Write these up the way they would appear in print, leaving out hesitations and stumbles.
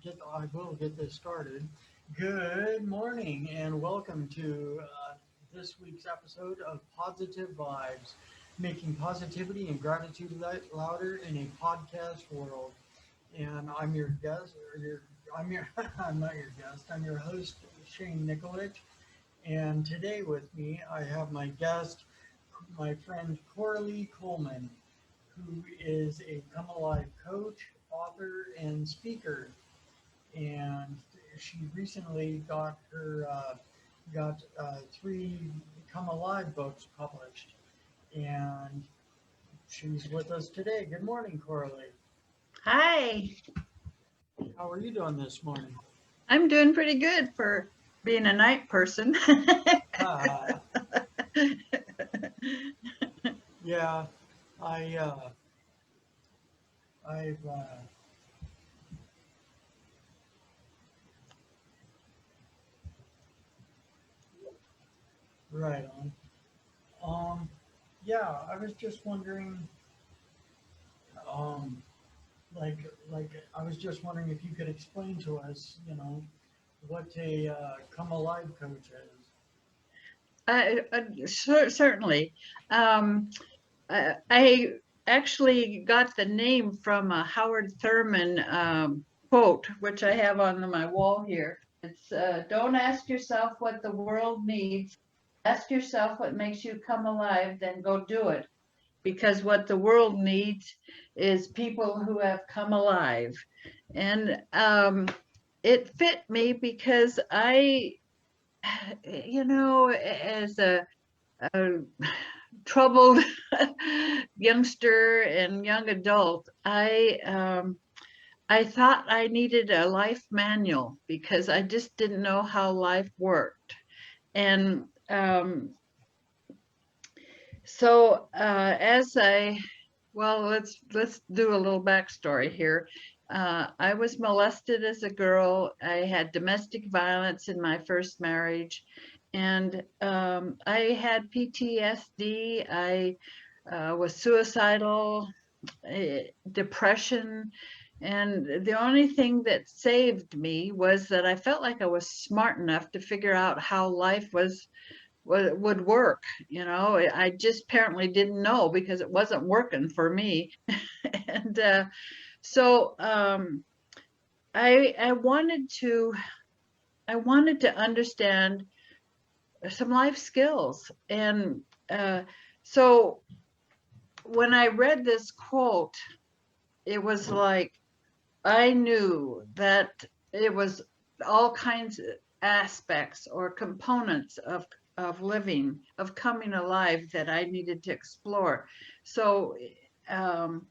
I will get this started. Good morning and welcome to this week's episode of Positive Vibes, making positivity and gratitude louder in a podcast world. And I'm your guest, I'm your, I'm not your guest, I'm your host, Shane Nikolic. And today with me, I have my guest, my friend Coralee Kulman, who is a Come Alive coach, author, and speaker. And she recently got three Come Alive books published, and she's with us today. Good morning, Coralie. Hi, How are you doing this morning? I'm doing pretty good for being a night person. Uh, yeah, I I've right on. Um, yeah, I was just wondering, um, like I was just wondering if you could explain to us, what a Come Alive coach is. Certainly. Um, I actually got the name from a Howard Thurman quote, which I have on my wall here. It's don't ask yourself what the world needs. Ask yourself what makes you come alive, then go do it. Because what the world needs is people who have come alive. And it fit me because as a troubled youngster and young adult, I thought I needed a life manual because I just didn't know how life worked. And so as I Well, let's do a little backstory here. I was molested as a girl. I had domestic violence in my first marriage, and I had PTSD. I was suicidal, depression, and the only thing that saved me was that I felt like I was smart enough to figure out how life would work. I just apparently didn't know because it wasn't working for me. And so I wanted to understand some life skills. And so when I read this quote, it was like I knew that it was all kinds of aspects or components of living, of coming alive, that I needed to explore. So um,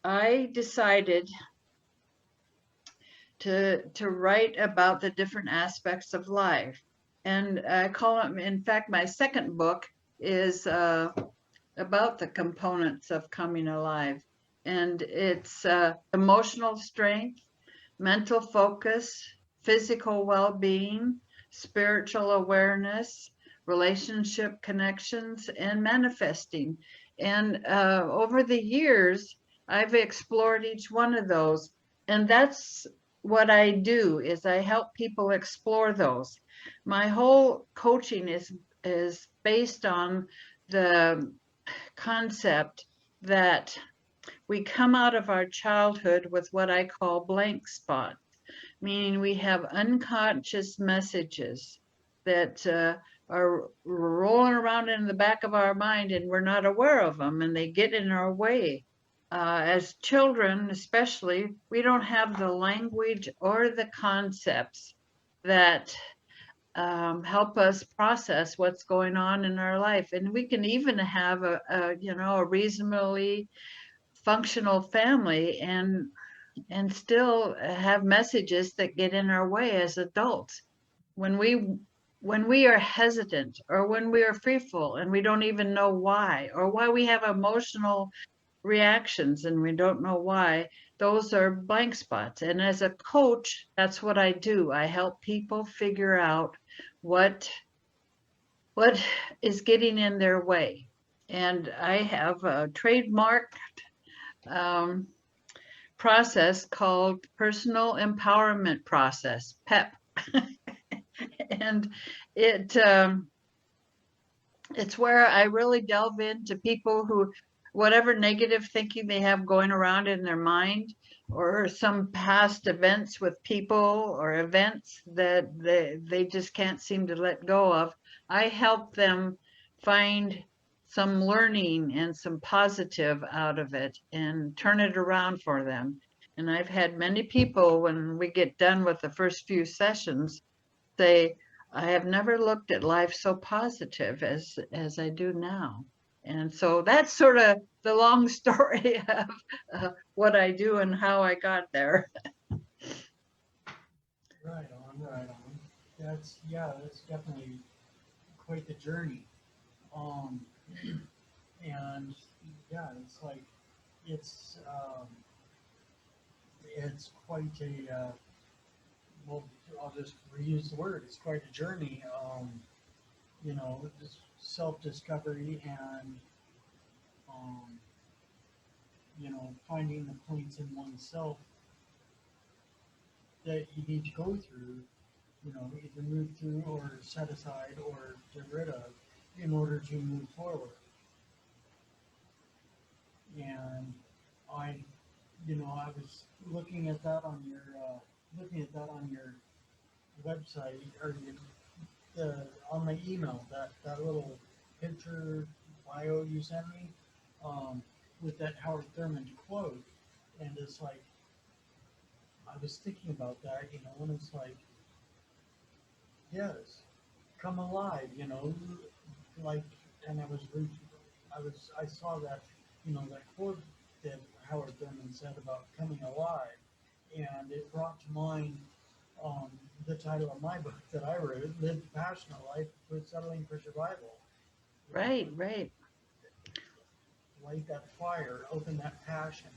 I decided to write about the different aspects of life, and I call it. In fact, my second book is about the components of coming alive, and it's emotional strength, mental focus, physical well-being, spiritual awareness, relationship connections, and manifesting. And over the years, I've explored each one of those. And that's what I do, is I help people explore those. My whole coaching is based on the concept that we come out of our childhood with what I call blank spots, meaning we have unconscious messages that are rolling around in the back of our mind and we're not aware of them, and they get in our way. As children, especially, we don't have the language or the concepts that help us process what's going on in our life. And we can even have a reasonably functional family and still have messages that get in our way as adults. When we are hesitant, or when we are fearful and we don't even know why, or why we have emotional reactions and we don't know why, those are blank spots. And as a coach, that's what I do. I help people figure out what what is getting in their way. And I have a trademark um, process called personal empowerment process, PEP. And it it's where I really delve into people who, whatever negative thinking they have going around in their mind, or some past events with people or events that they just can't seem to let go of. I help them find some learning and some positive out of it and turn it around for them. And I've had many people, when we get done with the first few sessions, say, I have never looked at life so positive as I do now. And so that's sort of the long story of what I do and how I got there. Right on, right on. That's definitely quite the journey. Um, and yeah, it's um, it's quite a well, I'll just reuse the word. It's quite a journey. Just self-discovery and um, finding the points in oneself that you need to go through. Either move through or set aside or get rid of in order to move forward. And I, I was looking at that on your website or on my email, that little picture bio you sent me, um, with that Howard Thurman quote, and it's like I was thinking about that, and it's like, yes, come alive, like, and I saw that, that quote that Howard Thurman said about coming alive, and it brought to mind um, the title of my book that I wrote, Live the Passionate Life with Settling for Survival. Right, right, Light that fire, open that passion.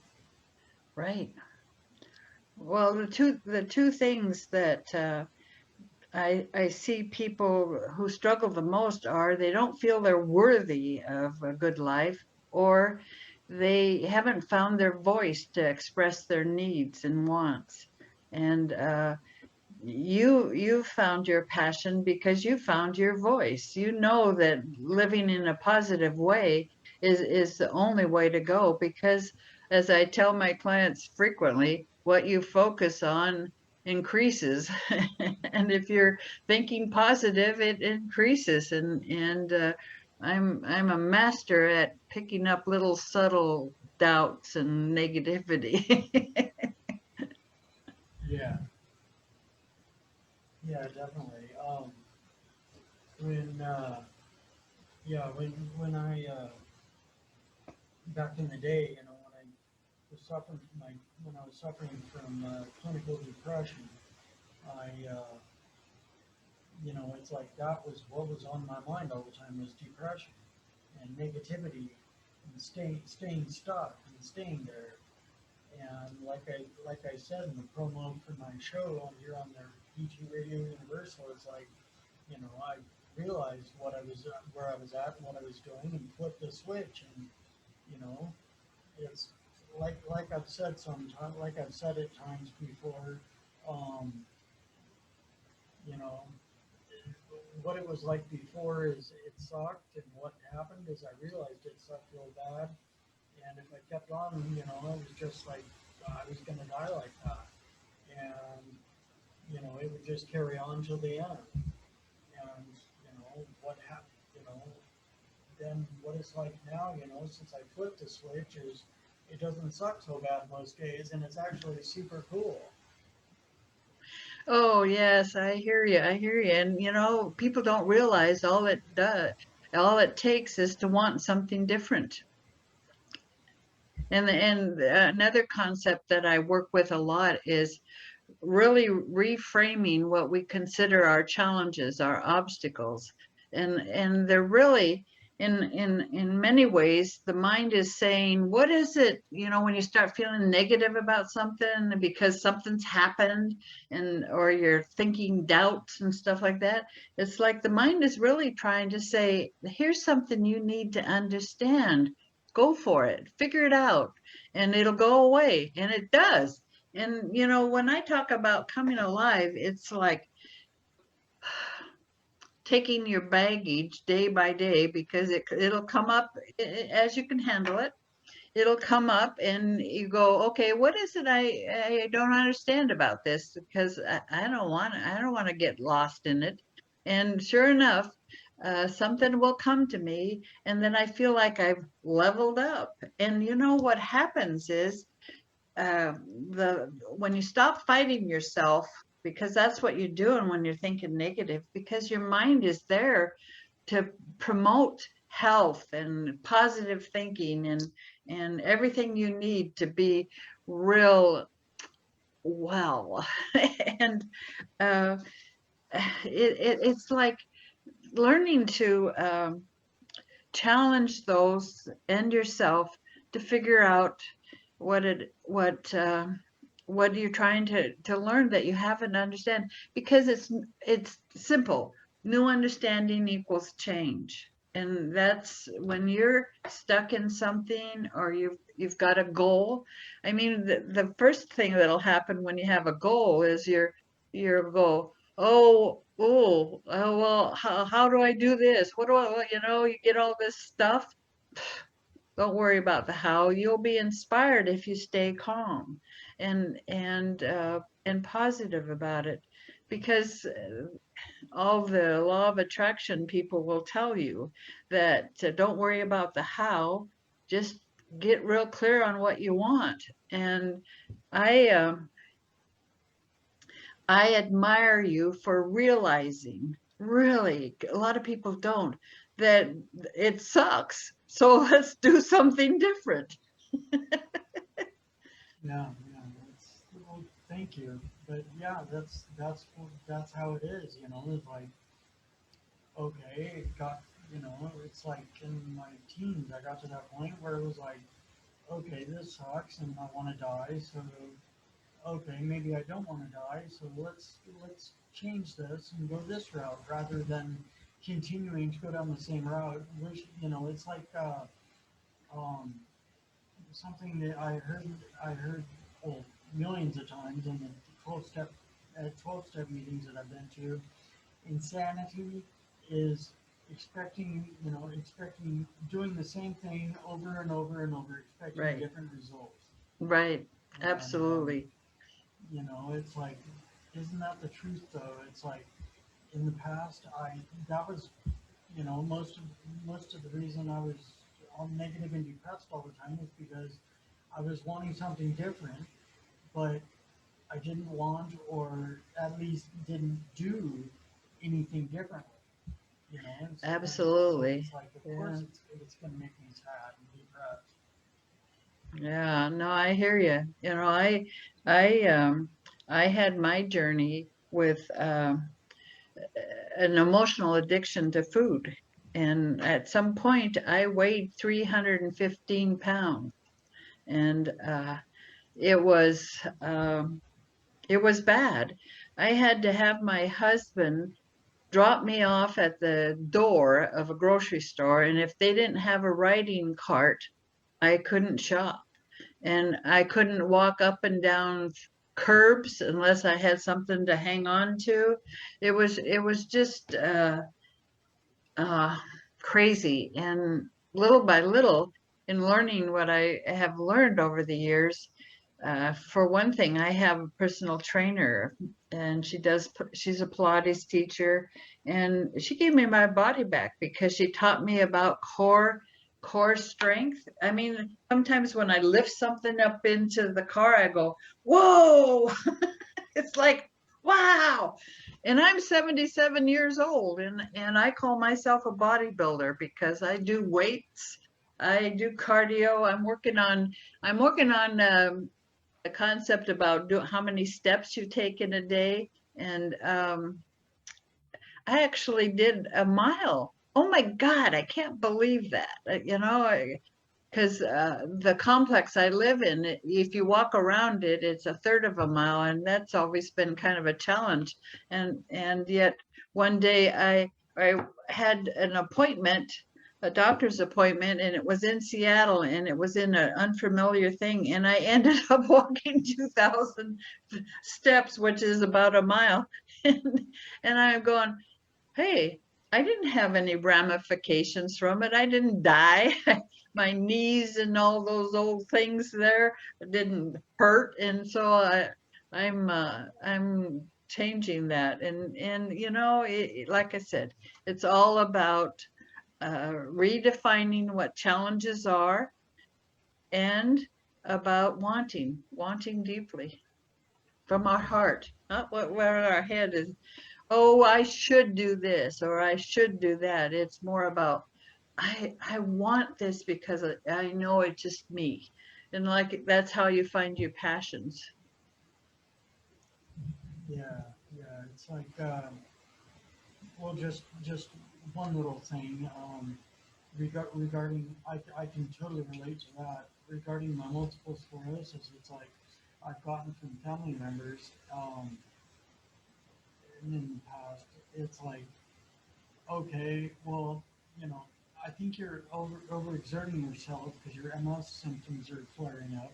right. Well, the two things that I see people who struggle the most are they don't feel they're worthy of a good life, or they haven't found their voice to express their needs and wants. And you found your passion because you found your voice. You know that living in a positive way is the only way to go, because as I tell my clients frequently, what you focus on increases. And if you're thinking positive, it increases. And I'm a master at picking up little subtle doubts and negativity. Yeah, yeah, definitely. When yeah, when I back in the day, when I was suffering from when I was suffering from clinical depression, I it's like that was what was on my mind all the time was depression and negativity and staying stuck and staying there. And like I said in the promo for my show on here on their PG Radio Universal, it's like, I realized where I was at, and what I was doing, and flipped the switch. And you know, it's like I've said sometimes, like I've said at times before. Um, you know, what it was like before is it sucked, and what happened is I realized it sucked real bad. And if I kept on, it was just like I was going to die like that. And it would just carry on till the end. And what happened, then what it's like now, since I flipped the switch, is it doesn't suck so bad most days, and it's actually super cool. Oh, yes, I hear you. I hear you. And people don't realize all it takes is to want something different. And another concept that I work with a lot is really reframing what we consider our challenges, our obstacles. And they're really in many ways the mind is saying, what is it, when you start feeling negative about something because something's happened, and or you're thinking doubts and stuff like that. It's like the mind is really trying to say, here's something you need to understand. Go for it, figure it out. and it'll go away, and it does. And when I talk about coming alive, it's like taking your baggage day by day, because it'll come up as you can handle it. It'll come up and you go, okay, what is it I don't understand about this? Because I don't want to get lost in it. And sure enough, something will come to me, and then I feel like I've leveled up. And what happens is, uh, when you stop fighting yourself, because that's what you're doing when you're thinking negative, because your mind is there to promote health and positive thinking and everything you need to be real well. And uh, it's like learning to challenge those and yourself to figure out what what you're trying to learn that you haven't understand, because it's simple. New understanding equals change. And that's when you're stuck in something, or you've got a goal. I mean, the first thing that'll happen when you have a goal is your goal. Well, how do I do this? What do I, you get all this stuff. Don't worry about the how. You'll be inspired if you stay calm and positive about it, because all the law of attraction people will tell you that don't worry about the how, just get real clear on what you want. And I uh, I admire you for realizing, really, a lot of people don't, that it sucks. So let's do something different. Yeah, yeah. Well, thank you. But yeah, that's how it is. It's like, okay, it got, it's like in my teens, I got to that point where it was like, okay, this sucks, and I want to die. So okay, maybe I don't want to die. So let's change this and go this route rather than continuing to go down the same route. Which it's like um, something that I heard oh, millions of times in the 12 step meetings that I've been to. Insanity is expecting doing the same thing over and over and over, expecting Right, different results. right, And absolutely. it's like, isn't that the truth though? It's like in the past, that was most of the reason I was all negative and depressed all the time was because I was wanting something different, but I didn't want, or at least didn't do anything differently. So Absolutely. it's like, of Yeah. course, it's going to make me sad and depressed. Yeah, no, I hear you. I had my journey with an emotional addiction to food. And at some point I weighed 315 pounds, and it was um, it was bad. I had to have my husband drop me off at the door of a grocery store, and if they didn't have a riding cart, I couldn't shop. And I couldn't walk up and down curbs unless I had something to hang on to. It was just uh, crazy. And little by little, in learning what I have learned over the years, for one thing, I have a personal trainer, and she's a Pilates teacher, and she gave me my body back because she taught me about core strength. I mean, sometimes when I lift something up into the car, I go, whoa. It's like, wow. And I'm 77 years old, and I call myself a bodybuilder because I do weights, I do cardio. I'm working on the concept about how many steps you take in a day. And I actually did a mile. Oh my God, I can't believe that. Because the complex I live in, if you walk around it, it's a third of a mile, and that's always been kind of a challenge. And yet one day I had an appointment a doctor's appointment, and it was in Seattle, and it was in an unfamiliar thing, and I ended up walking 2,000 steps, which is about a mile. And I'm going, hey, I didn't have any ramifications from it. I didn't die. My knees and all those old things there didn't hurt, and so I'm changing that. And you know, like I said, it's all about redefining what challenges are, and about wanting deeply from our heart, not where our head is. Oh, I should do this or I should do that. It's more about I want this because I know it's just me. And like that's how you find your passions. Yeah, yeah. It's like, well, just one little thing. Regarding, I can totally relate to that. Regarding my multiple sclerosis, it's like I've gotten from family members in the past. It's like, okay, well, you know, I think you're overexerting yourself because your MS symptoms are flaring up,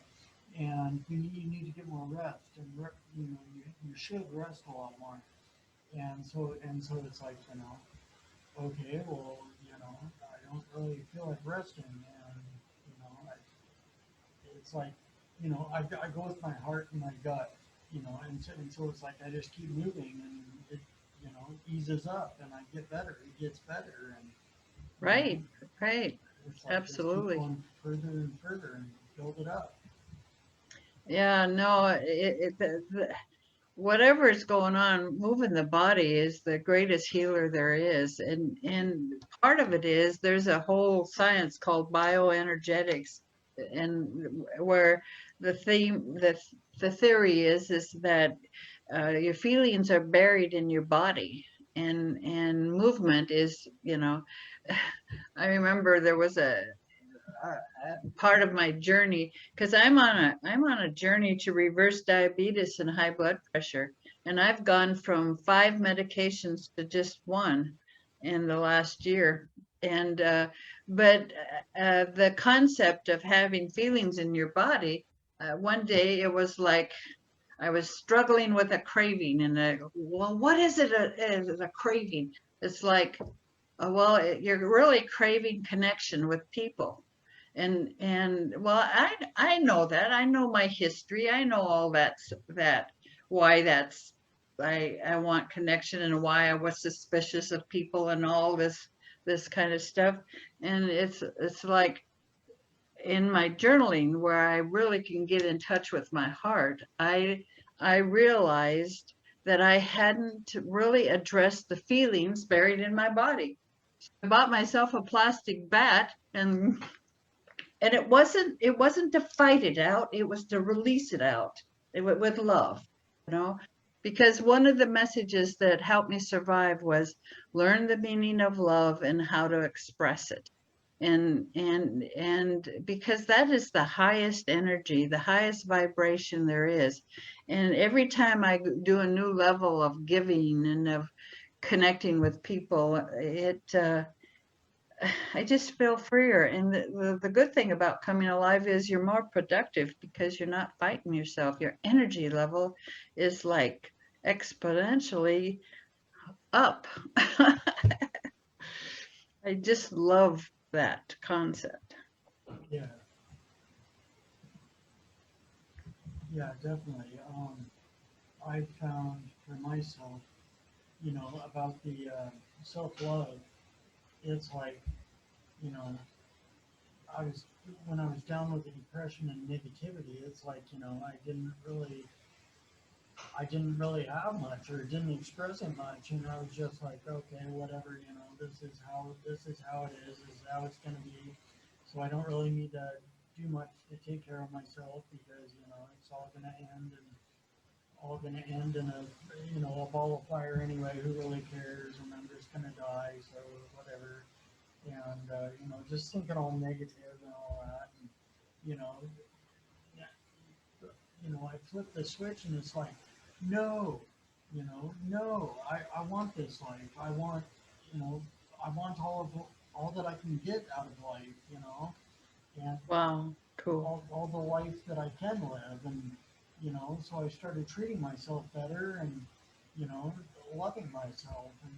and you need to get more rest, and you should rest a lot more. And so it's like, okay, well, I don't really feel like resting, and it's like, I go with my heart and my gut, and so it's like I just keep moving, and it, eases up, and I get better. It gets better, and you know, Right, right. it's like just keep Absolutely. going further and further and build it up. Yeah, no, whatever is going on, moving the body is the greatest healer there is. And part of it is there's a whole science called bioenergetics, and where the theory is that your feelings are buried in your body, and movement is, I remember there was part of my journey, because I'm on a journey to reverse diabetes and high blood pressure, and I've gone from 5 medications to just one in the last year. And but the concept of having feelings in your body, one day it was like I was struggling with a craving, and well, what is it? Is it a craving? It's like, well, you're really craving connection with people. And well, I know that. I know my history. I know all that why that's I want connection, and why I was suspicious of people and all this kind of stuff. And it's like in my journaling, where I really can get in touch with my heart, I realized that I hadn't really addressed the feelings buried in my body. I bought myself a plastic bat, and it wasn't to fight it out, it was to release it out, with love, you know because one of the messages that helped me survive was learn the meaning of love and how to express it. And because that is the highest energy, the highest vibration there is. And every time I do a new level of giving and of connecting with people, I just feel freer. And the good thing about coming alive is you're more productive because you're not fighting yourself. Your energy level is like exponentially up. I just love that concept. Yeah, yeah, definitely. I found for myself, about the self-love. It's like, you know, I was when I was down with the depression and negativity. It's like, I didn't really have much, or didn't express it much, and I was just like, okay, whatever, this is how it is. This is how it's gonna be. So I don't really need to do much to take care of myself, because it's all gonna end in a ball of fire anyway. Who really cares? And I'm just gonna die. So whatever. And just thinking all negative and all that. And, you know, yeah, I flip the switch, and it's like, no, no, I want this life. You know, I want all of all that I can get out of life, and Wow. Cool. all the life that I can live. And, so I started treating myself better and, you know, loving myself and,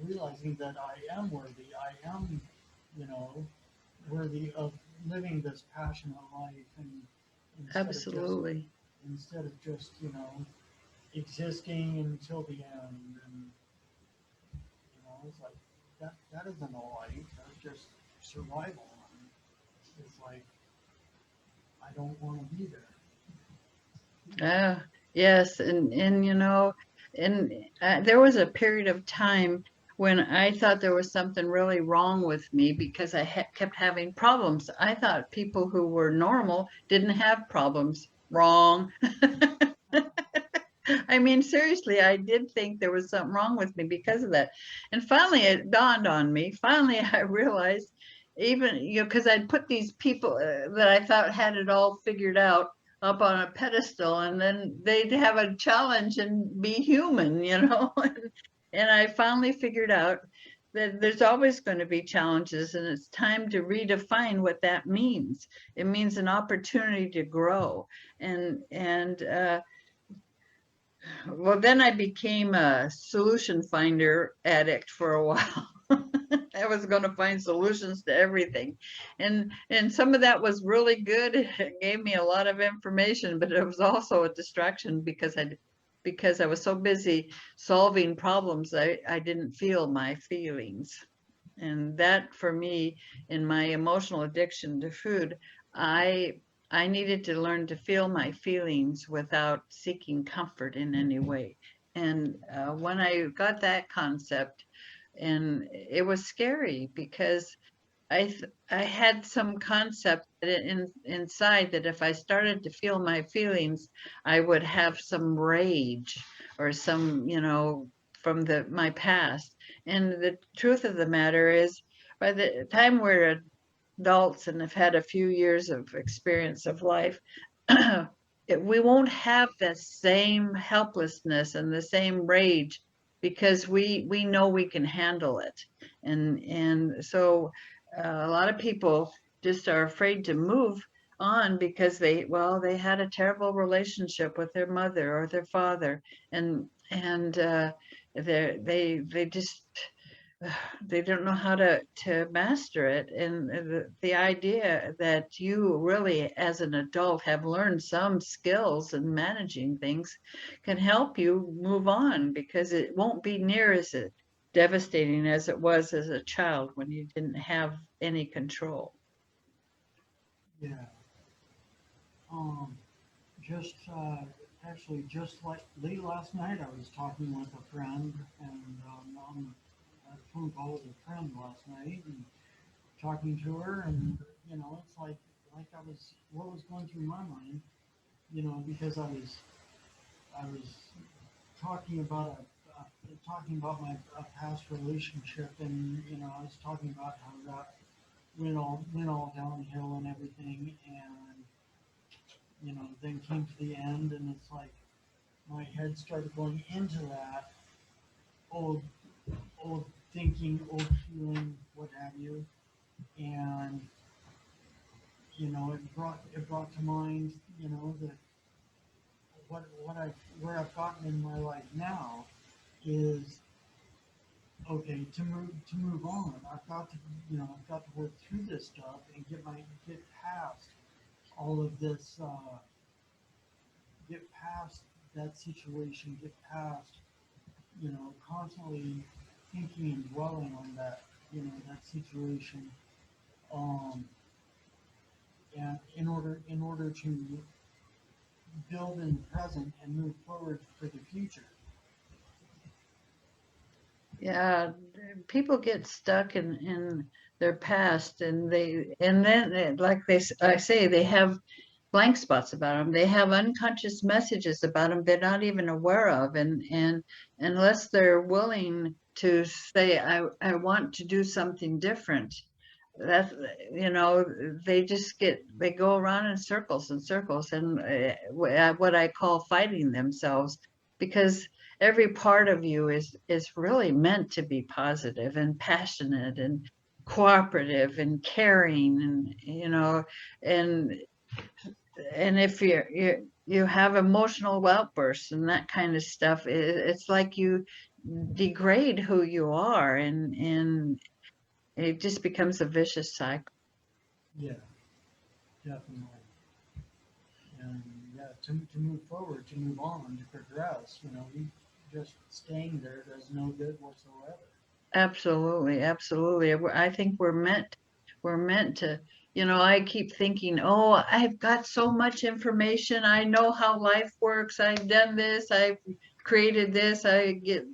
realizing that I am worthy. I am, you know, worthy of living this passionate life and instead of just, Absolutely. instead of just, existing until the end. And, it's like, that isn't a life. That's just survival. And it's like, I don't want to be there. Ah, yes, and and there was a period of time when I thought there was something really wrong with me because I kept having problems. I thought people who were normal didn't have problems. Wrong. I mean, seriously, I did think there was something wrong with me because of that. And finally, it dawned on me. Finally, I realized, even, because I'd put these people that I thought had it all figured out up on a pedestal, and then they'd have a challenge and be human. And I finally figured out that there's always going to be challenges, and it's time to redefine what that means. It means an opportunity to grow. And well, then I became a solution finder addict for a while. I was going to find solutions to everything. And some of that was really good. It gave me a lot of information, but it was also a distraction because I was so busy solving problems, I didn't feel my feelings. And that, for me, in my emotional addiction to food, I I needed to learn to feel my feelings without seeking comfort in any way. And when I got that concept, and it was scary because I had some concept inside that if I started to feel my feelings, I would have some rage or some, from my past. And the truth of the matter is, by the time we're adults and have had a few years of experience of life, we won't have the same helplessness and the same rage because we know we can handle it. And so a lot of people just are afraid to move on because they had a terrible relationship with their mother or their father, and they just they don't know how to master it. And the idea that you really as an adult have learned some skills in managing things can help you move on, because it won't be near as devastating as it was as a child when you didn't have any control. Yeah. Um, just actually, just like late last night, I was talking with a friend and on a phone call with a friend last night and talking to her, and it's like I was what was going through my mind, because I was talking about talking about my past relationship, and I was talking about how that went all downhill and everything, and then came to the end, and it's like my head started going into that old, old thinking, old feeling, what have you, and it brought to mind, that where I've gotten in my life now is okay to move on. I've got to work through this stuff and get past all of this, get past that situation, get past constantly thinking and dwelling on that situation, um, and in order to build in the present and move forward for the future. Yeah, people get stuck in their past, and then like I say, they have blank spots about them. They have unconscious messages about them they're not even aware of, and unless they're willing to say, I want to do something different, that's you know they go around in circles and circles, and what I call fighting themselves, because every part of you is really meant to be positive and passionate, cooperative and caring, and and if you have emotional outbursts and that kind of stuff, it's like you degrade who you are, and it just becomes a vicious cycle. Yeah, definitely. And yeah, to move forward, to move on, to progress, we just staying there does no good whatsoever. Absolutely, absolutely. I think we're meant to, I keep thinking, oh, I've got so much information. I know how life works. I've done this. I've created this. I get,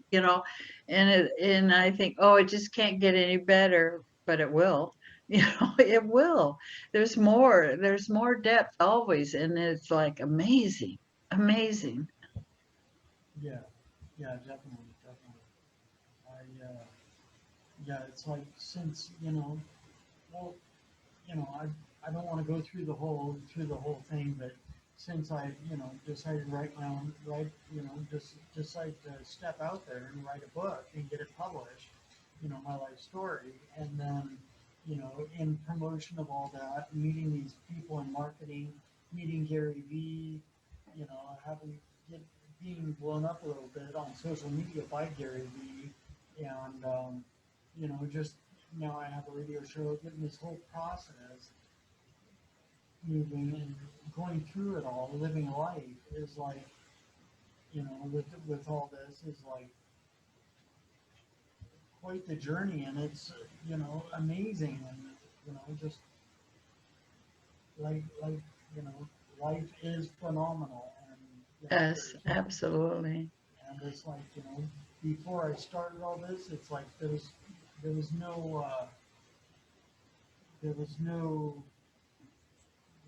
and I think, oh, it just can't get any better, but it will. It will. There's more depth always, and it's like amazing, amazing. Yeah, yeah, definitely, definitely. Yeah, it's like since well, I don't want to go through the whole thing, but since I decided to write my own just decide to step out there and write a book and get it published, my life story, and then in promotion of all that, meeting these people in marketing, meeting Gary Vee, having get, being blown up a little bit on social media by Gary Vee, and just now I have a radio show, getting this whole process moving and going through it all, living life is like, with all this is like quite the journey, and it's amazing, and just like life is phenomenal, and Yes, absolutely. it's like before I started all this, it's like there was no there was no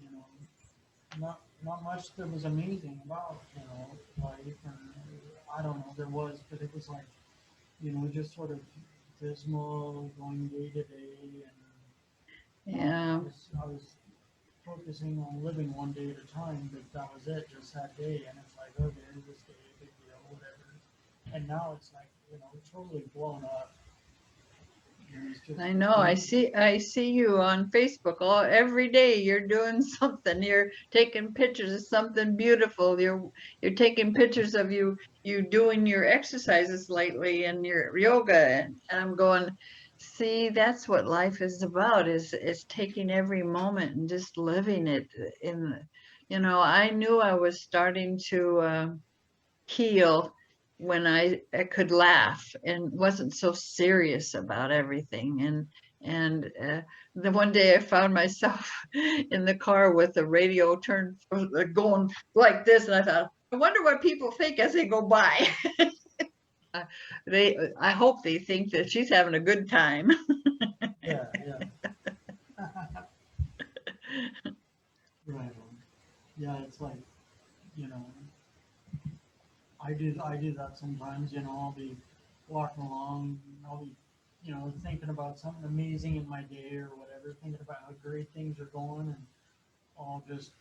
you know not much that was amazing about life, and I don't know, there was, but it was like just sort of dismal, going day to day, and Yeah. I was focusing on living one day at a time, but that was it, just that day, and it's like, okay, this day, big deal, whatever. And now it's like totally blown up, and it's just I know. I see you on Facebook every day. You're doing something. You're taking pictures of something beautiful. You're taking pictures of you doing your exercises lately and your yoga. And I'm going, see, that's what life is about, is taking every moment and just living it in, I knew I was starting to heal when I could laugh and wasn't so serious about everything. And the one day I found myself in the car with the radio turned going like this, and I thought, I wonder what people think as they go by. Uh, I hope they think that she's having a good time. yeah, yeah. Right on. Yeah, it's like you know I do that sometimes. I'll be walking along, I'll be thinking about something amazing in my day or whatever, thinking about how great things are going, and I'll just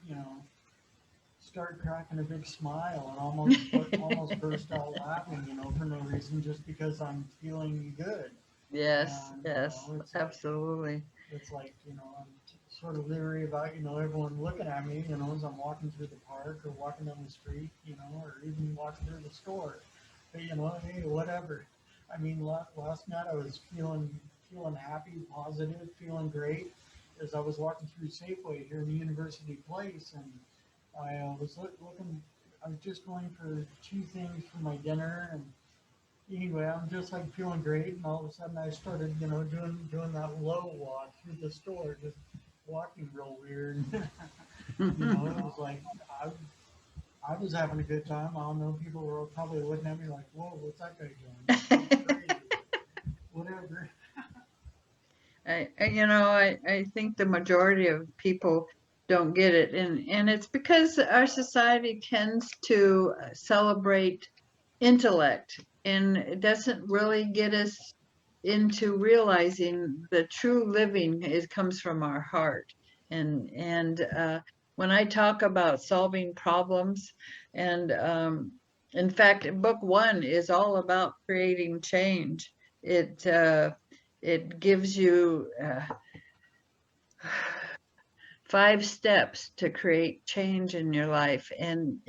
start cracking a big smile and almost burst out laughing, for no reason, just because I'm feeling good. Yes, And yes, absolutely. it's like I'm sort of leery about everyone looking at me, as I'm walking through the park or walking down the street, or even walking through the store. But hey, whatever. I mean, last night I was feeling happy, positive, feeling great as I was walking through Safeway here in the University Place, and I was looking. I was just going for two things for my dinner, and anyway, I'm just like feeling great, and all of a sudden I started, doing that low walk through the store, just walking real weird. It was like I, I was having a good time. I don't know, people were probably looking at me like, "Whoa, what's that guy doing? He's crazy." Whatever. I think the majority of people don't get it, and it's because our society tends to celebrate intellect, and it doesn't really get us into realizing the true living comes from our heart. And when I talk about solving problems, and in fact, book one is all about creating change. It it gives you 5 steps to create change in your life, and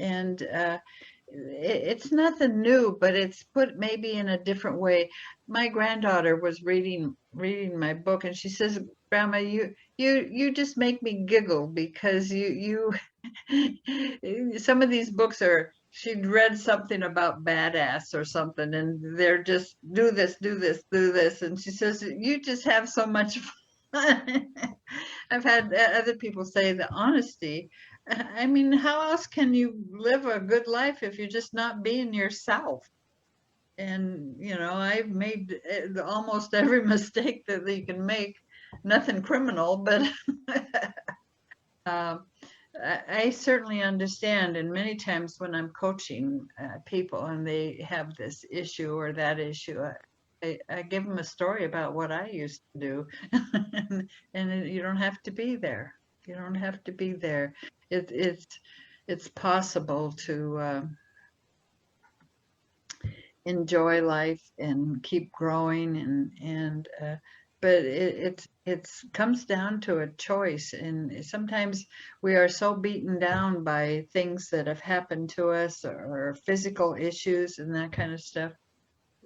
it's nothing new, but it's put maybe in a different way. My granddaughter was reading my book, and she says, "Grandma, you just make me giggle because some of these books are." She'd read something about badass or something, and they're just do this, do this, do this, and she says, "You just have so much fun." I've had other people say the honesty. I mean, how else can you live a good life if you're just not being yourself? And, I've made almost every mistake that you can make, nothing criminal, but um, I certainly understand. And many times when I'm coaching people and they have this issue or that issue, I give them a story about what I used to do. and you don't have to be there. You don't have to be there. It's possible to enjoy life and keep growing, but it's comes down to a choice, and sometimes we are so beaten down by things that have happened to us or physical issues and that kind of stuff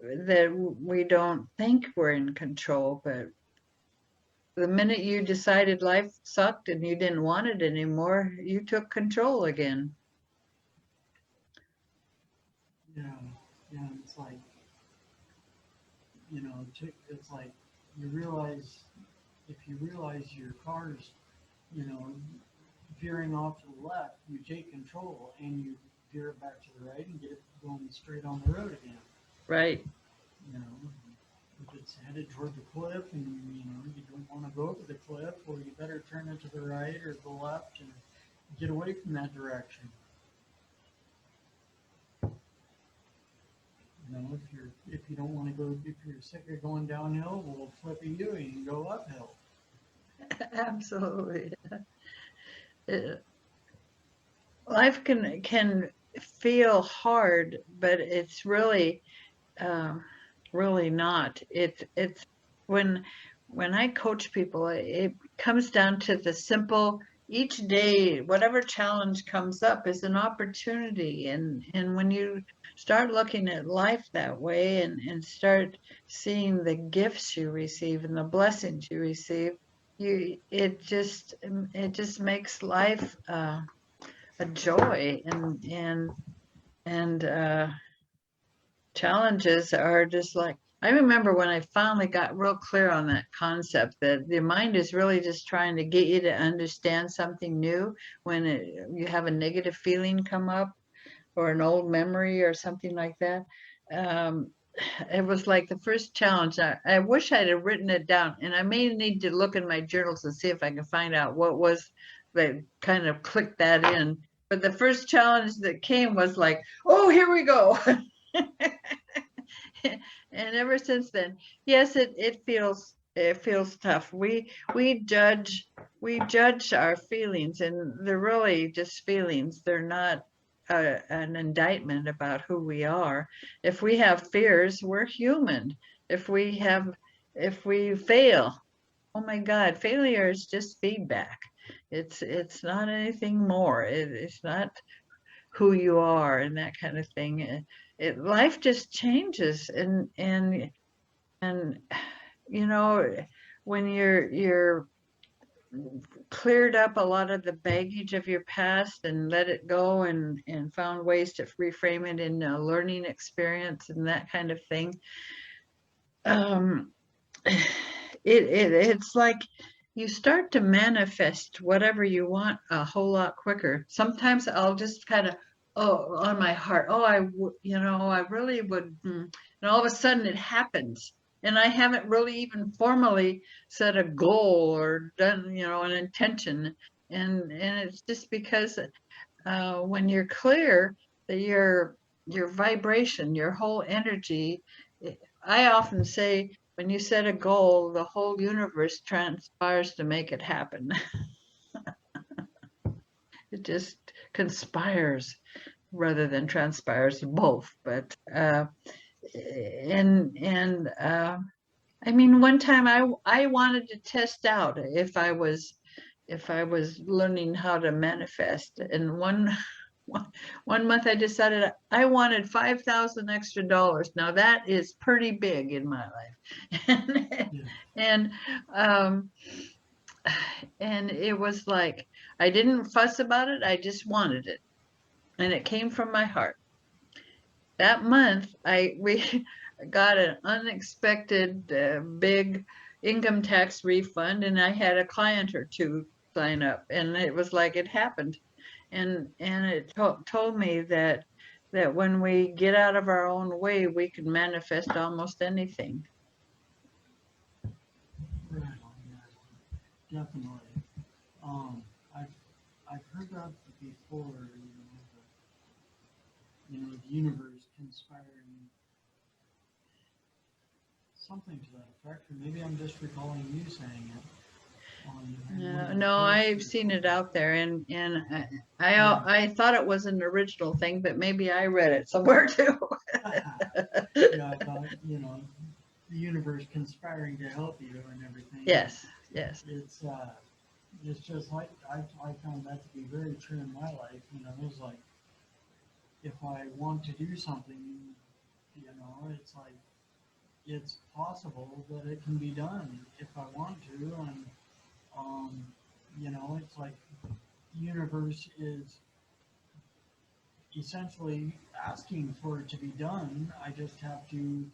that we don't think we're in control. But the minute you decided life sucked and you didn't want it anymore, you took control again. Yeah, yeah. It's like, it's like you realize if you realize your car's, you know, veering off to the left, you take control and you veer it back to the right and get it going straight on the road again. Right. You know, if it's headed toward the cliff and you don't want to go over the cliff, well, you better turn it to the right or the left and get away from that direction. If you don't want to go, if you're sick of going downhill, well, flip a U and go uphill. Absolutely. Uh, Life can feel hard, but it's um, really not. It's when when I coach people, it comes down to the simple. Each day, whatever challenge comes up is an opportunity, and when you start looking at life that way and start seeing the gifts you receive and the blessings you receive, it just makes life a joy, and challenges are just like, I remember when I finally got real clear on that concept that the mind is really just trying to get you to understand something new when you have a negative feeling come up or an old memory or something like that. Um, it was like the first challenge. I wish I'd have written it down, and I may need to look in my journals and see if I can find out what was that kind of clicked that in. But the first challenge that came was like, oh, here we go. And ever since then, yes, it feels tough. We judge our feelings, and they're really just feelings. They're not an indictment about who we are. If we have fears, we're human. If we fail, oh my God, failure is just feedback. It's not anything more. It's not who you are and that kind of thing. Life just changes, and you know when you're cleared up a lot of the baggage of your past and let it go and found ways to reframe it in a learning experience and that kind of thing. um it's like you start to manifest whatever you want a whole lot quicker. Sometimes I'll just kind of, oh, on my heart, oh, I really would, and all of a sudden it happens. And I haven't really even formally set a goal or done, an intention. And it's just because when you're clear, that your vibration, your whole energy. I often say, when you set a goal, the whole universe transpires to make it happen. It just conspires rather than transpires, both. But and I mean, one time I wanted to test out if I was learning how to manifest. And one month I decided I wanted $5,000 extra. Now that is pretty big in my life. Yeah. And um and it was like I didn't fuss about it, I just wanted it. And it came from my heart. That month we got an unexpected big income tax refund, and I had a client or two sign up, and it was like it happened. And it told me that when we get out of our own way, we can manifest almost anything. Right on, yeah, definitely. Um, I've I've heard that before. The universe conspiring, something to that effect, or maybe I'm just recalling you saying it on one of your No, posts I've or seen it something. out there, and Yeah. I thought it was an original thing, but maybe I read it somewhere too. Yeah, I thought, the universe conspiring to help you and everything. And Yes, yes, it's just like I found that to be very true in my life. It's like if I want to do something, it's like it's possible that it can be done if I want to. And um, it's like the universe is essentially asking for it to be done. I just have to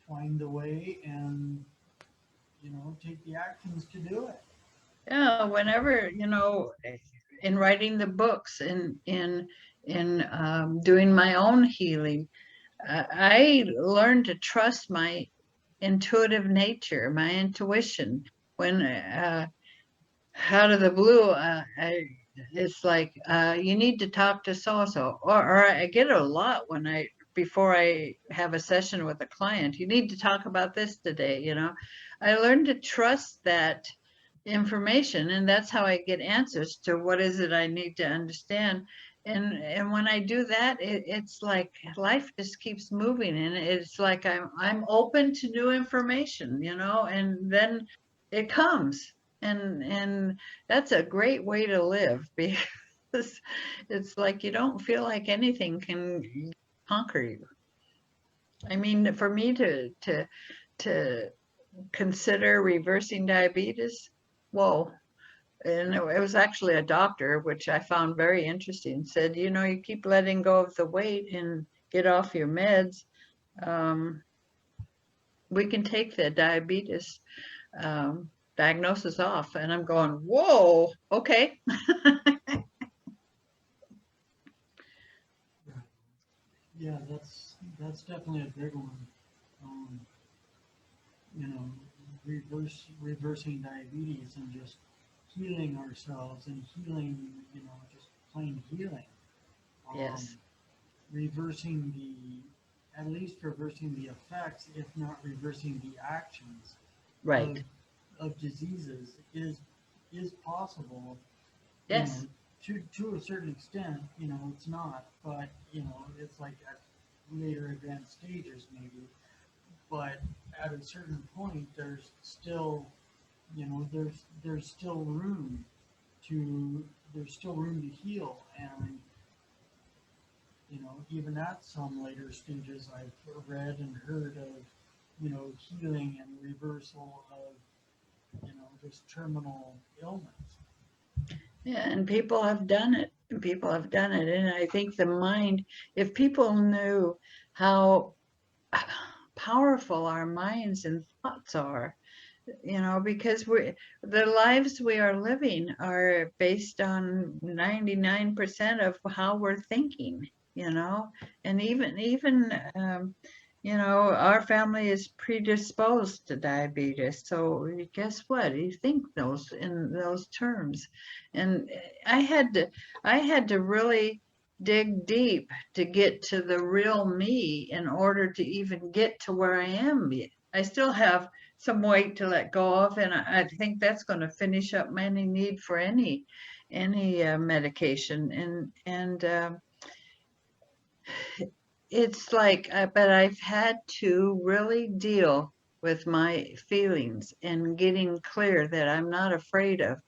find the way and take the actions to do it. yeah. Whenever in writing the books, in doing my own healing, I learned to trust my intuitive nature, my intuition. When out of the blue, it's like you need to talk to so and so, or I get it a lot when I before I have a session with a client. You need to talk about this today. I learned to trust that information, and that's how I get answers to what is it I need to understand. And when I do that, it's like life just keeps moving, and it's like I'm open to new information, and then it comes. And that's a great way to live because it's like you don't feel like anything can conquer you. I mean, for me to consider reversing diabetes, whoa. And it was actually a doctor, which I found very interesting, said, you keep letting go of the weight and get off your meds. Um, we can take the diabetes diagnosis off. And I'm going, whoa, okay. Right. Yeah, that's definitely a big one. Um, you know, reversing diabetes and just healing ourselves and healing, just plain healing. Um, Yes, reversing at least reversing the effects, if not reversing the actions of right. diseases is possible. You know, Yes, to a certain extent, it's not, but it's like at later advanced stages maybe. But at a certain point, there's still room to there's still room to heal, and even at some later stages, I've read and heard of healing and reversal of just terminal illness. yeah, and people have done it. And people have done it. And I think the mind, if people knew how powerful our minds and thoughts are, because the lives we are living are based on 99% of how we're thinking, you know, and even our family is predisposed to diabetes. So guess what? You think those in those terms. And I had to I had to really dig deep to get to the real me in order to even get to where I am. I still have some weight to let go of, and I think that's going to finish up any need for any medication. And it's like, but I've had to really deal with my feelings and getting clear that I'm not afraid of.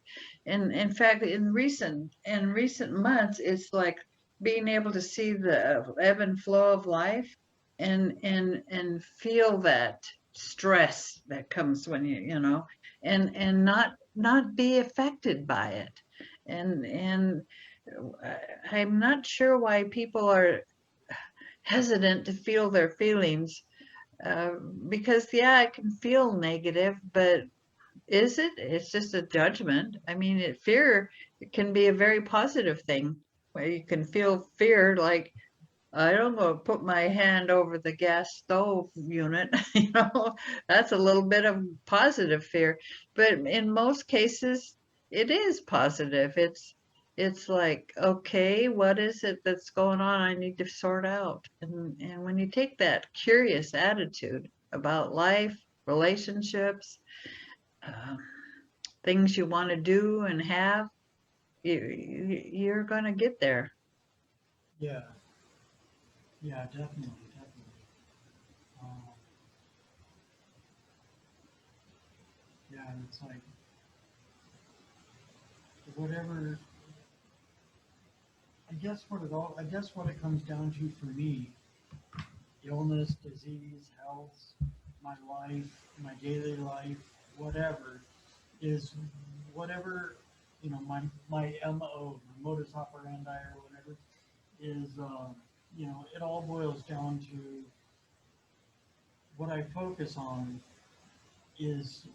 And in fact, in recent months, it's like being able to see the ebb and flow of life and feel that stress that comes when and not be affected by it. And I'm not sure why people are hesitant to feel their feelings, uh, because yeah, I can feel negative, but is it? It's just a judgment. I mean, fear can be a very positive thing, where you can feel fear, like I don't go put my hand over the gas stove unit. That's a little bit of positive fear. But in most cases, it is positive. It's like, okay, what is it that's going on? I need to sort out. And when you take that curious attitude about life, relationships, uh, things you want to do and have, you're going to get there. Yeah, yeah, definitely, definitely. Um, yeah, and it's like whatever. I guess what it comes down to for me, illness, disease, health, my life, my daily life, whatever, is whatever, my MO, my modus operandi or whatever, is, it all boils down to what I focus on is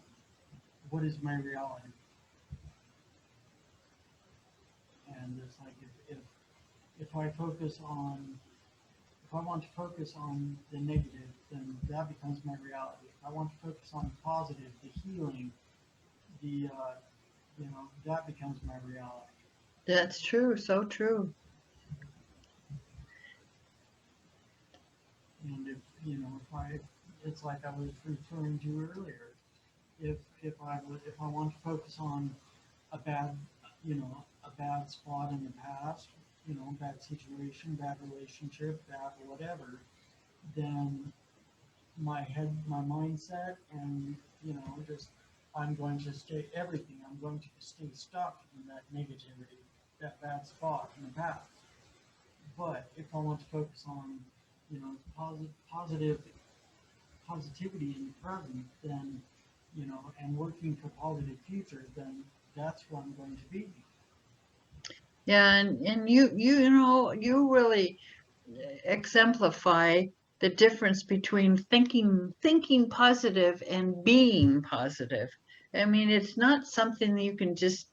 what is my reality. And it's like if I focus on, if I want to focus on the negative, then that becomes my reality. If I want to focus on the positive, the healing, that becomes my reality. That's true. So true. And it's like I was referring to earlier. If I want to focus on a bad, a bad spot in the past, bad situation, bad relationship, bad whatever, then my mindset, and just I'm going to stay everything. I'm going to stay stuck in that negativity, that bad spot in the past. But if I want to focus on, positivity in the present, then, and working for positive future, then that's where I'm going to be. Yeah, and you really exemplify the difference between thinking positive and being positive. I mean, it's not something that you can just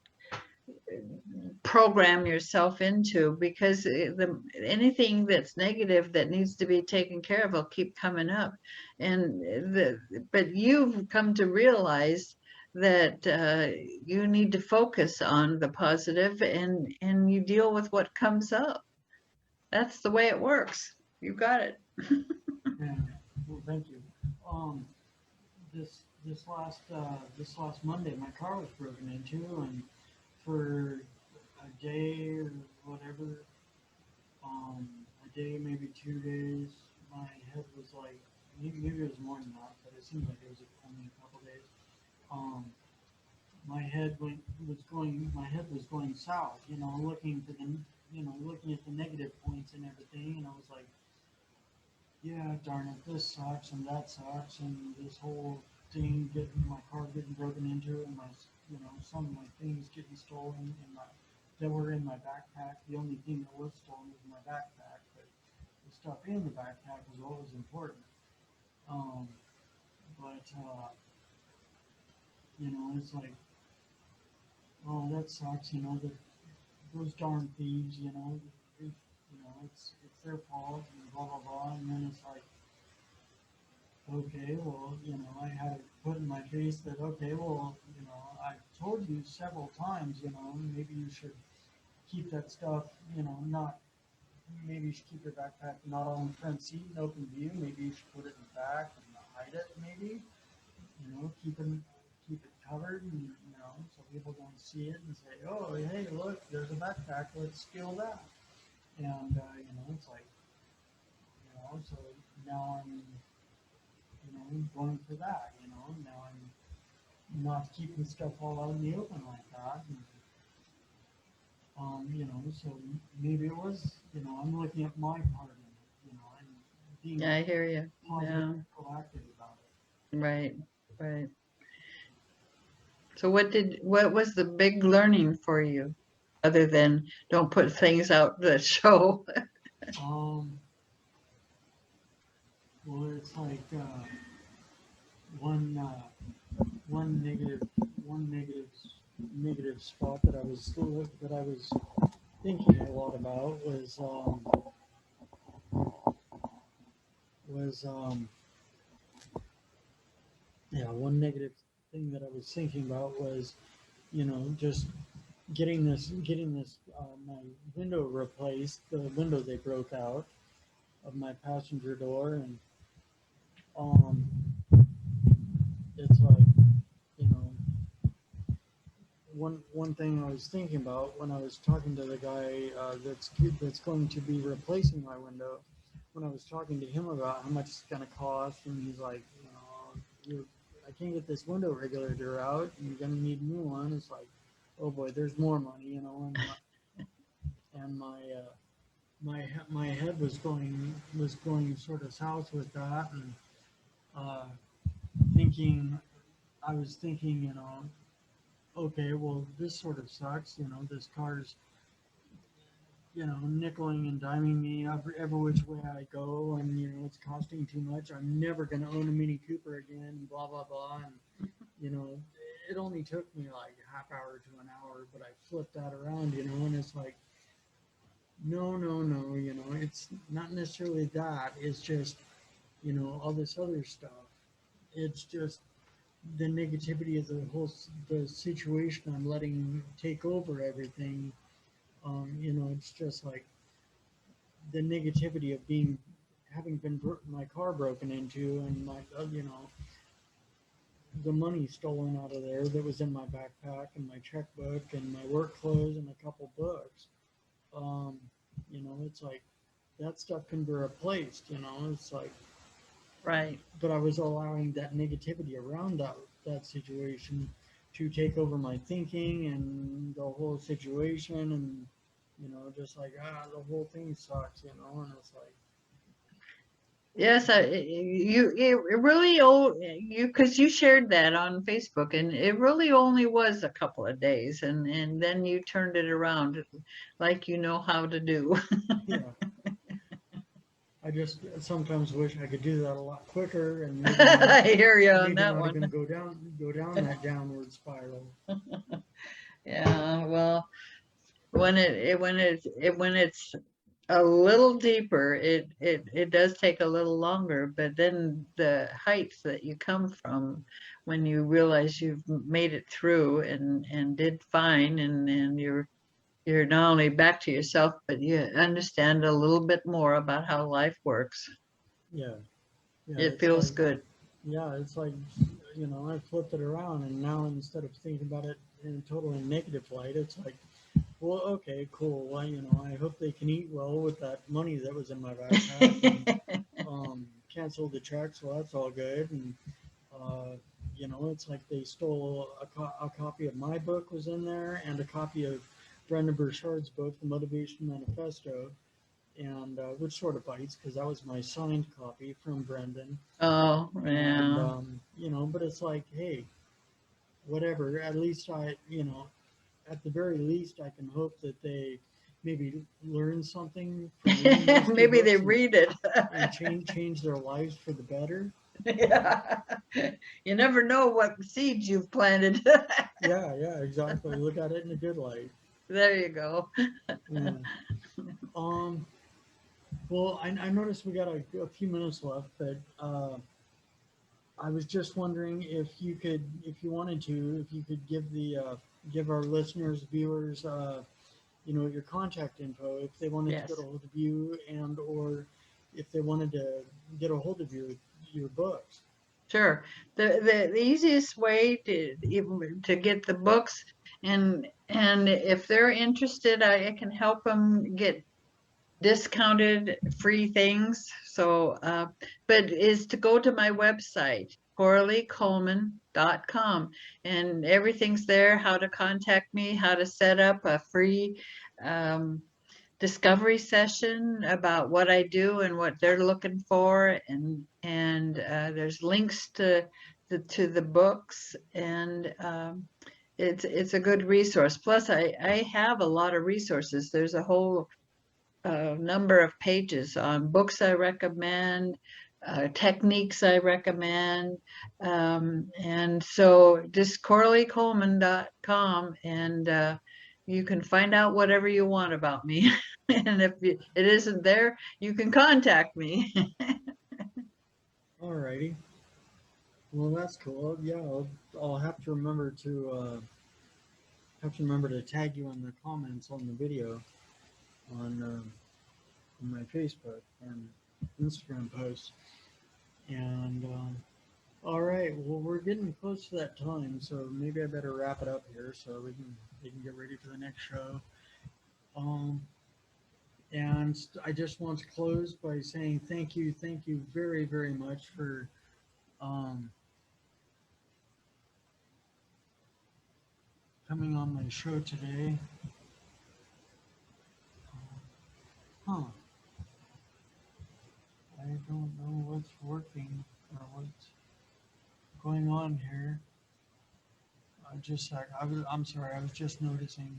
program yourself into, because anything that's negative that needs to be taken care of will keep coming up. But you've come to realize that you need to focus on the positive, and you deal with what comes up. That's the way it works. You got it. And well, thank you. Um, this last Monday, my car was broken into, and for a day or whatever, a day, maybe 2 days, my head was like, maybe it was more than that, but it seemed like it was only a couple days. Um, my head was going south, looking at the negative points and everything, and I was like, yeah, darn it, this sucks and that sucks, and this whole thing, getting my car getting broken into, and some of my things getting stolen that were in my backpack. The only thing that was stolen was my backpack, but the stuff in the backpack was always important. Um, but it's like, oh, that sucks. Those darn thieves. It's their fault and blah blah blah. And then it's like, okay, well, I had it put in my face that, okay, well, I've told you several times, maybe you should keep that stuff, not, maybe you should keep your backpack not on the front seat and open view. Maybe you should put it in the back and hide it, maybe, keep it covered, and, so people don't see it and say, oh, hey, look, there's a backpack, let's steal that. And, it's like, so now I'm, going for that, now I'm not keeping stuff all out in the open like that. And, so maybe it was, I'm looking at my part in it, and being Yeah, I hear you. positive Yeah, and proactive about right, right. So what was the big learning for you, other than don't put things out that show? it. Well, it's like one one negative one negative negative spot that I was thinking a lot about was yeah, one negative thing that I was thinking about was, just getting this my window replaced, the window they broke out of my passenger door, and um it's like, you know one thing I was thinking about when I was talking to the guy that's going to be replacing my window, when I was talking to him about how much it's going to cost, and he's like, I can't get this window regulator out, and you're going to need a new one. It's like, oh boy, there's more money, and my head was going sort of south with that, and uh, thinking I was thinking, okay, well, this sort of sucks. This car's, nickeling and diming me every which way I go, and it's costing too much. I'm never going to own a Mini Cooper again, and blah blah blah. And you know, it only took me like a half hour to an hour, but I flipped that around, and it's like, no, no, no, it's not necessarily that. It's just, all this other stuff. It's just the negativity of the situation I'm letting take over everything. It's just like the negativity of having my car broken into, and my the money stolen out of there that was in my backpack, and my checkbook and my work clothes and a couple books. Um, it's like that stuff can be replaced. It's like, Right. but I was allowing that negativity around that situation to take over my thinking and the whole situation, and just like, the whole thing sucks, and it's like, Yes, it really you because you shared that on Facebook, and it really only was a couple of days, and then you turned it around like you know how to do. yeah. I just sometimes wish I could do that a lot quicker, and I hear you on maybe that not one. even go down that downward spiral. Yeah, well, when it's a little deeper, it does take a little longer, but then the heights that you come from when you realize you've made it through and did fine, and you're not only back to yourself, but you understand a little bit more about how life works. Yeah, yeah. It It's feels like, good. yeah, it's like, I flipped it around, and now instead of thinking about it in a totally negative light, it's like, well, okay, cool. Well, I hope they can eat well with that money that was in my backpack, and canceled the check, so that's all good. And uh, it's like they stole a copy of my book was in there, and a copy of Brendan Burchard's book, The Motivation Manifesto, and which sort of bites because that was my signed copy from Brendan. Oh, And yeah. but it's like, hey, whatever. At least at the very least, I can hope that they maybe learn something from reading those two Maybe they books, read it. and change their lives for the better. Yeah. You never know what seeds you've planted. Yeah, yeah, exactly. Look at it in a good light. There you go. Yeah. Um. Well, I noticed we got a few minutes left, but I was just wondering if you wanted to, if you could give our listeners, viewers, your contact info if they wanted to get a Yes, hold of you, and or if they wanted to get a hold of your books. sure. The easiest way to get the books, and if they're interested, I can help them get discounted free things. So, but is to go to my website, CoraleeKulman.com, and everything's there, how to contact me, how to set up a free discovery session about what I do and what they're looking for, and there's links to the books, and it's a good resource. Plus, I have a lot of resources. There's a whole number of pages on books I recommend, techniques I recommend, and so just CoraleeKulman.com, and you can find out whatever you want about me. And if it isn't there, you can contact me. Alrighty. Well, that's cool. Yeah, I'll have to remember to tag you in the comments on the video on my Facebook and Instagram posts. And all right, well, we're getting close to that time, so maybe I better wrap it up here so we can get ready for the next show. Um, and I just want to close by saying thank you very, very much for um, coming on my show today. Huh? I don't know what's working or what's going on here. I'm sorry. I was just noticing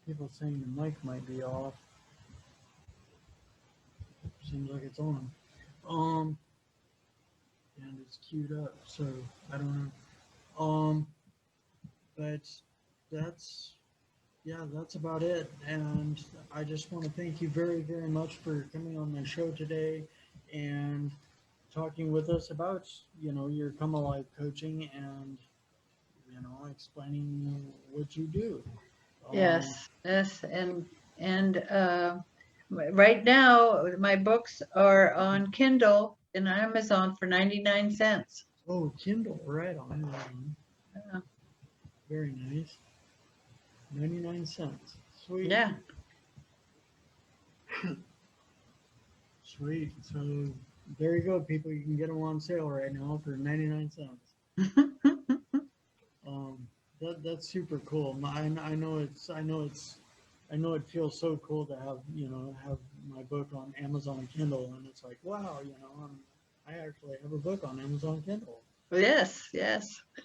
people saying the mic might be off. Seems like it's on. Um, and it's queued up, so I don't know. But that's that's about it. And I just want to thank you very, very much for coming on my show today and talking with us about your Come Alive coaching and explaining what you do. Um, Yes, and right now my books are on Kindle and Amazon for 99 cents. oh, Kindle, right on, right on. Yeah. Very nice. 99 cents. Sweet. Yeah. Sweet. So there you go, people. You can get them on sale right now for 99 cents. Um, that's super cool. I know it feels so cool to have my book on Amazon Kindle, and it's like, wow, I actually have a book on Amazon Kindle. Yes,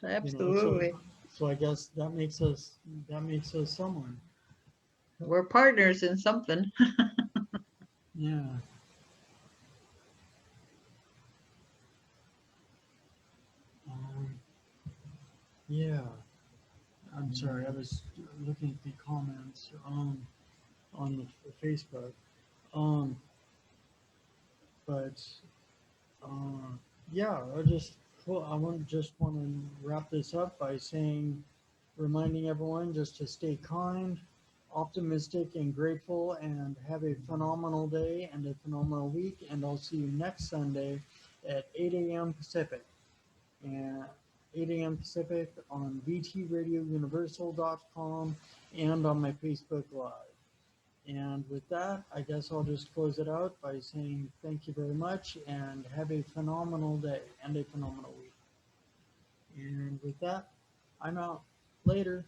You know, so absolutely. so I guess that makes us someone. We're partners in something. Yeah. Um, yeah. I'm sorry. I was looking at the comments on the Facebook. Um, but uh, yeah, I just want to wrap this up by saying, reminding everyone just to stay kind, optimistic, and grateful, and have a phenomenal day and a phenomenal week. And I'll see you next Sunday at 8 a.m. Pacific. And 8 a.m. Pacific on vtradiouniversal.com and on my Facebook Live. And with that, I guess I'll just close it out by saying thank you very much and have a phenomenal day and a phenomenal week. And with that, I'm out. Later.